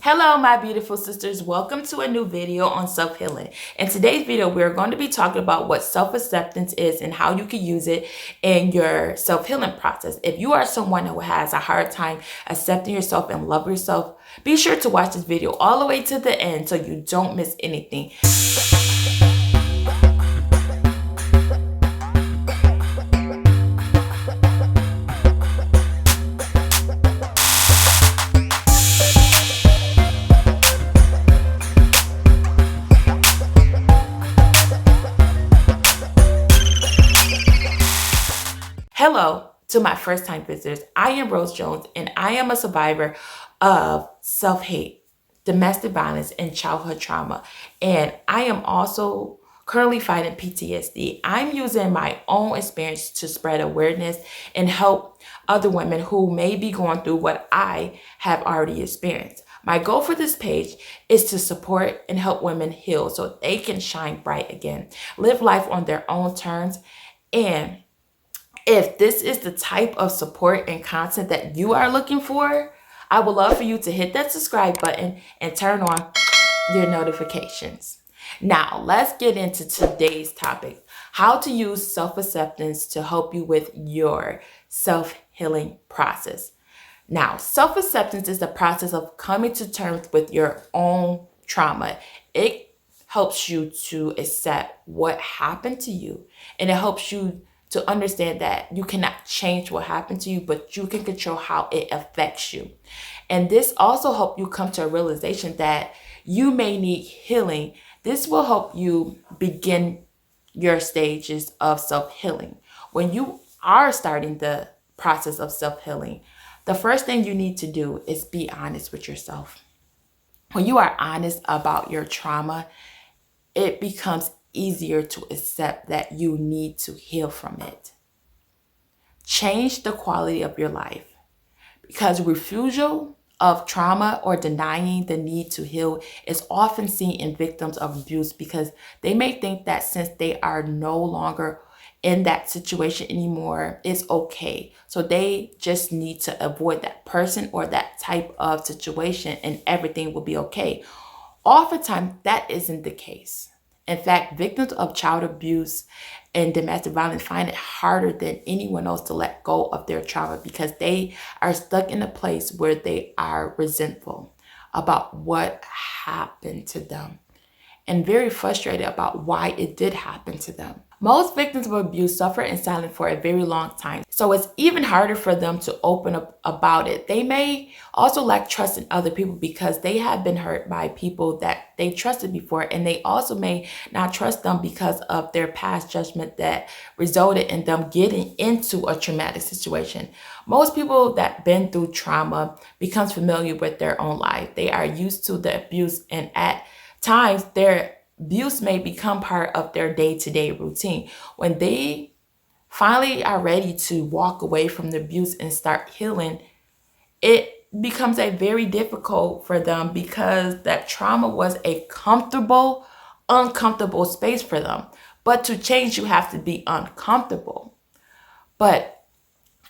Hello, my beautiful sisters. Welcome to a new video on self-healing. In today's video, we're going to be talking about what self-acceptance is and how you can use it in your self-healing process. If you are someone who has a hard time accepting yourself and love yourself, be sure to watch this video all the way to the end so you don't miss anything. Hello to my first time visitors. I am Rose Jones and I am a survivor of self-hate, domestic violence, and childhood trauma. And I am also currently fighting PTSD. I'm using my own experience to spread awareness and help other women who may be going through what I have already experienced. My goal for this page is to support and help women heal so they can shine bright again, live life on their own terms, and if this is the type of support and content that you are looking for, I would love for you to hit that subscribe button and turn on your notifications. Now, let's get into today's topic, how to use self-acceptance to help you with your self-healing process. Now, self-acceptance is the process of coming to terms with your own trauma. It helps you to accept what happened to you, and it helps you to understand that you cannot change what happened to you, but you can control how it affects you. And this also helps you come to a realization that you may need healing. This will help you begin your stages of self-healing. When you are starting the process of self-healing, the first thing you need to do is be honest with yourself. When you are honest about your trauma, it becomes easier to accept that you need to heal from it. Change the quality of your life, because refusal of trauma or denying the need to heal is often seen in victims of abuse, because they may think that since they are no longer in that situation anymore, it's okay. So they just need to avoid that person or that type of situation and everything will be okay. Oftentimes, that isn't the case. In fact, victims of child abuse and domestic violence find it harder than anyone else to let go of their trauma, because they are stuck in a place where they are resentful about what happened to them and very frustrated about why it did happen to them. Most victims of abuse suffer in silence for a very long time, so it's even harder for them to open up about it. They may also lack trust in other people because they have been hurt by people that they trusted before, and they also may not trust them because of their past judgment that resulted in them getting into a traumatic situation. Most people that been through trauma becomes familiar with their own life. They are used to the abuse, and at times their abuse may become part of their day-to-day routine. When they finally are ready to walk away from the abuse and start healing, it becomes a very difficult for them, because that trauma was a comfortable, uncomfortable space for them. But to change, you have to be uncomfortable. But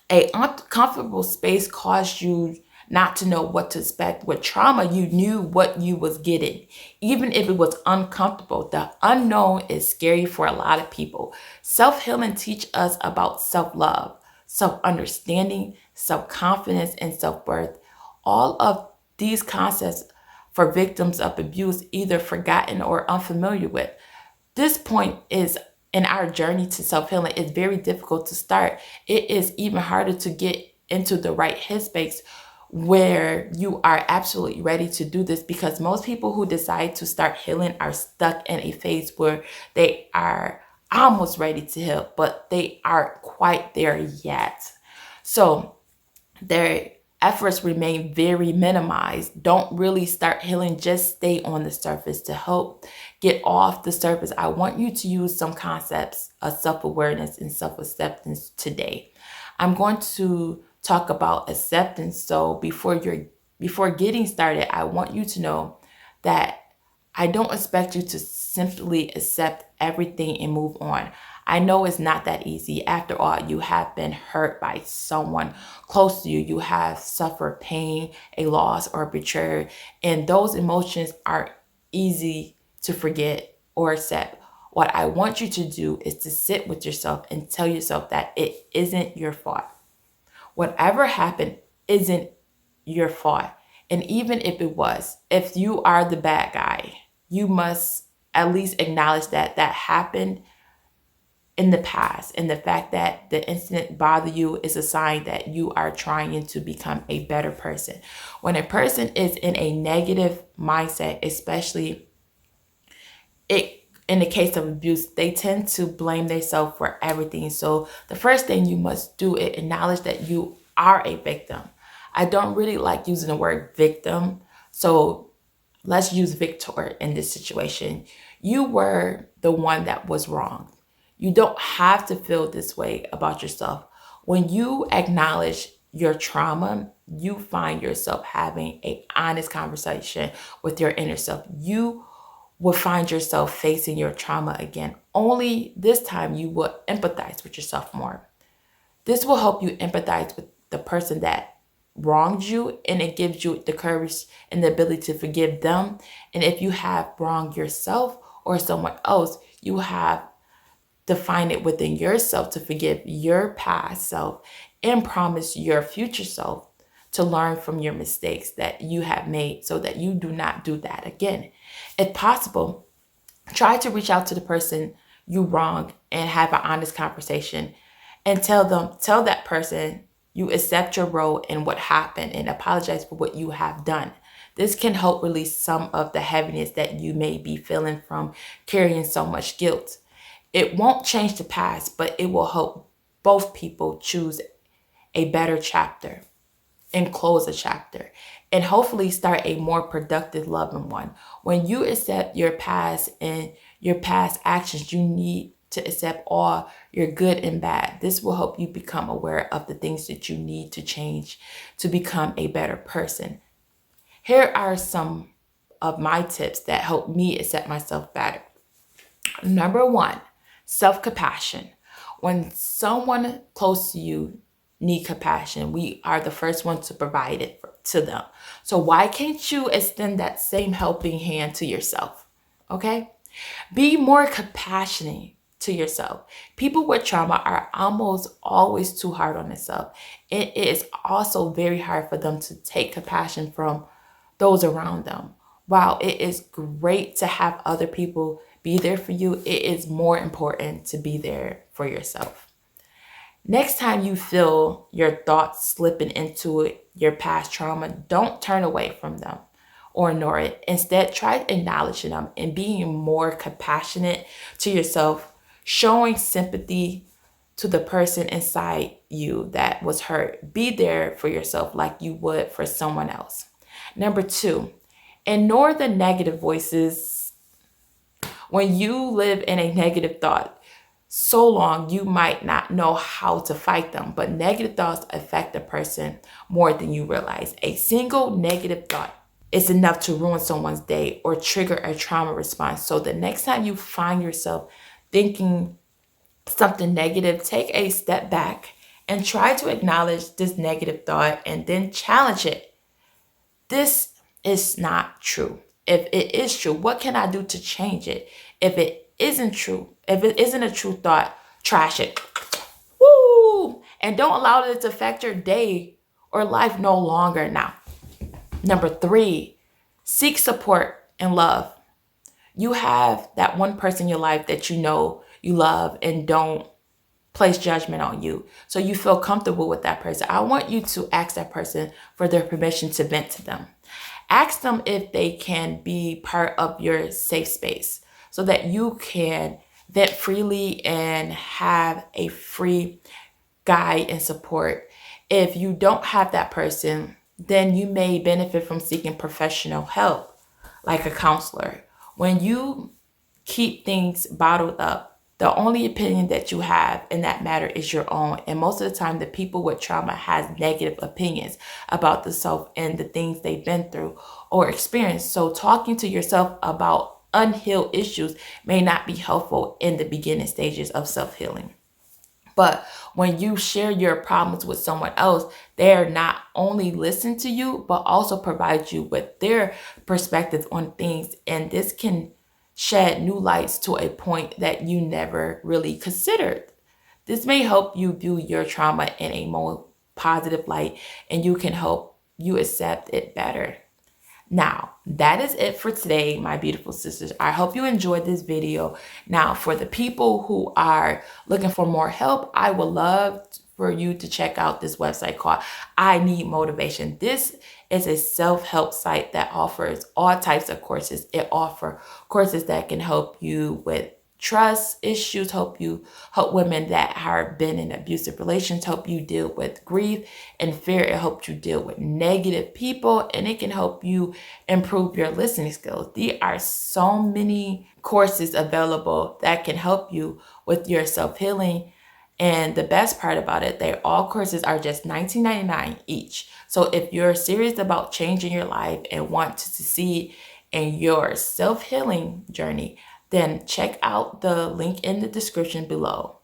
a uncomfortable space caused you not to know what to expect. With trauma, you knew what you was getting, even if it was uncomfortable. The unknown is scary for a lot of people. Self-healing teach us about self-love, self-understanding, self-confidence, and self-worth. All of these concepts for victims of abuse either forgotten or unfamiliar with. This point is in our journey to self-healing is very difficult to start. It is even harder to get into the right headspace where you are absolutely ready to do this, because most people who decide to start healing are stuck in a phase where they are almost ready to heal, but they aren't quite there yet. So their efforts remain very minimized. Don't really start healing, just stay on the surface. To help get off the surface, I want you to use some concepts of self-awareness and self-acceptance today. I'm going to talk about acceptance. So before getting started, I want you to know that I don't expect you to simply accept everything and move on. I know it's not that easy. After all, you have been hurt by someone close to you. You have suffered pain, a loss, or betrayal. And those emotions are easy to forget or accept. What I want you to do is to sit with yourself and tell yourself that it isn't your fault. Whatever happened isn't your fault. And even if it was, if you are the bad guy, you must at least acknowledge that that happened in the past. And the fact that the incident bothered you is a sign that you are trying to become a better person. When a person is in a negative mindset, especially in the case of abuse, they tend to blame themselves for everything. So the first thing you must do is acknowledge that you are a victim. I don't really like using the word victim, so let's use victor in this situation. You were the one that was wrong. You don't have to feel this way about yourself. When you acknowledge your trauma, you find yourself having an honest conversation with your inner self. You will find yourself facing your trauma again. Only this time you will empathize with yourself more. This will help you empathize with the person that wronged you, and it gives you the courage and the ability to forgive them. And if you have wronged yourself or someone else, you have to find it within yourself to forgive your past self and promise your future self to learn from your mistakes that you have made so that you do not do that again. If possible, try to reach out to the person you wronged and have an honest conversation and tell that person you accept your role in what happened and apologize for what you have done. This can help release some of the heaviness that you may be feeling from carrying so much guilt. It won't change the past, but it will help both people choose a better chapter and close a chapter and hopefully start a more productive, loving one. When you accept your past and your past actions, you need to accept all your good and bad. This will help you become aware of the things that you need to change to become a better person. Here are some of my tips that help me accept myself better. Number 1, self-compassion. When someone close to you need compassion, we are the first one to provide it to them. So why can't you extend that same helping hand to yourself? Okay? Be more compassionate to yourself. People with trauma are almost always too hard on themselves. It is also very hard for them to take compassion from those around them. While it is great to have other people be there for you, it is more important to be there for yourself. Next time you feel your thoughts slipping into your past trauma, don't turn away from them or ignore it. Instead, try acknowledging them and being more compassionate to yourself, showing sympathy to the person inside you that was hurt. Be there for yourself like you would for someone else. Number 2, ignore the negative voices. When you live in a negative thought so long, you might not know how to fight them, but negative thoughts affect the person more than you realize. A single negative thought is enough to ruin someone's day or trigger a trauma response. So the next time you find yourself thinking something negative, take a step back and try to acknowledge this negative thought and then challenge it. This is not true. If it is true, what can I do to change it? If it isn't true, if it isn't a true thought, trash it. Woo! And don't allow it to affect your day or life no longer now. Number 3, seek support and love. You have that one person in your life that you know you love and don't place judgment on you. So you feel comfortable with that person. I want you to ask that person for their permission to vent to them. Ask them if they can be part of your safe space so that you can vent freely and have a free guide and support. If you don't have that person, then you may benefit from seeking professional help, like a counselor. When you keep things bottled up, the only opinion that you have in that matter is your own. And most of the time, the people with trauma has negative opinions about the self and the things they've been through or experienced. So talking to yourself about unhealed issues may not be helpful in the beginning stages of self-healing. But when you share your problems with someone else, they're not only listen to you, but also provide you with their perspective on things. And this can shed new lights to a point that you never really considered. This may help you view your trauma in a more positive light, and you can help you accept it better. Now, that is it for today, my beautiful sisters. I hope you enjoyed this video. Now, for the people who are looking for more help, I would love for you to check out this website called I Need Motivation. This is a self-help site that offers all types of courses. It offers courses that can help you with trust issues, help women that have been in abusive relations, help you deal with grief and fear. It helps you deal with negative people, and it can help you improve your listening skills. There are so many courses available that can help you with your self-healing. And the best part about it, all courses are just $19.99 each. So if you're serious about changing your life and want to succeed in your self-healing journey, then check out the link in the description below.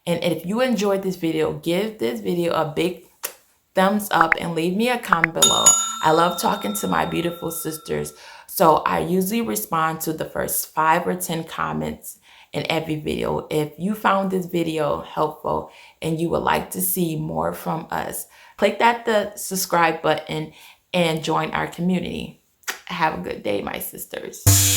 And if you enjoyed this video, give this video a big thumbs up and leave me a comment below. I love talking to my beautiful sisters, so I usually respond to the first 5 or 10 comments in every video. If you found this video helpful and you would like to see more from us, click the subscribe button and join our community. Have a good day, my sisters.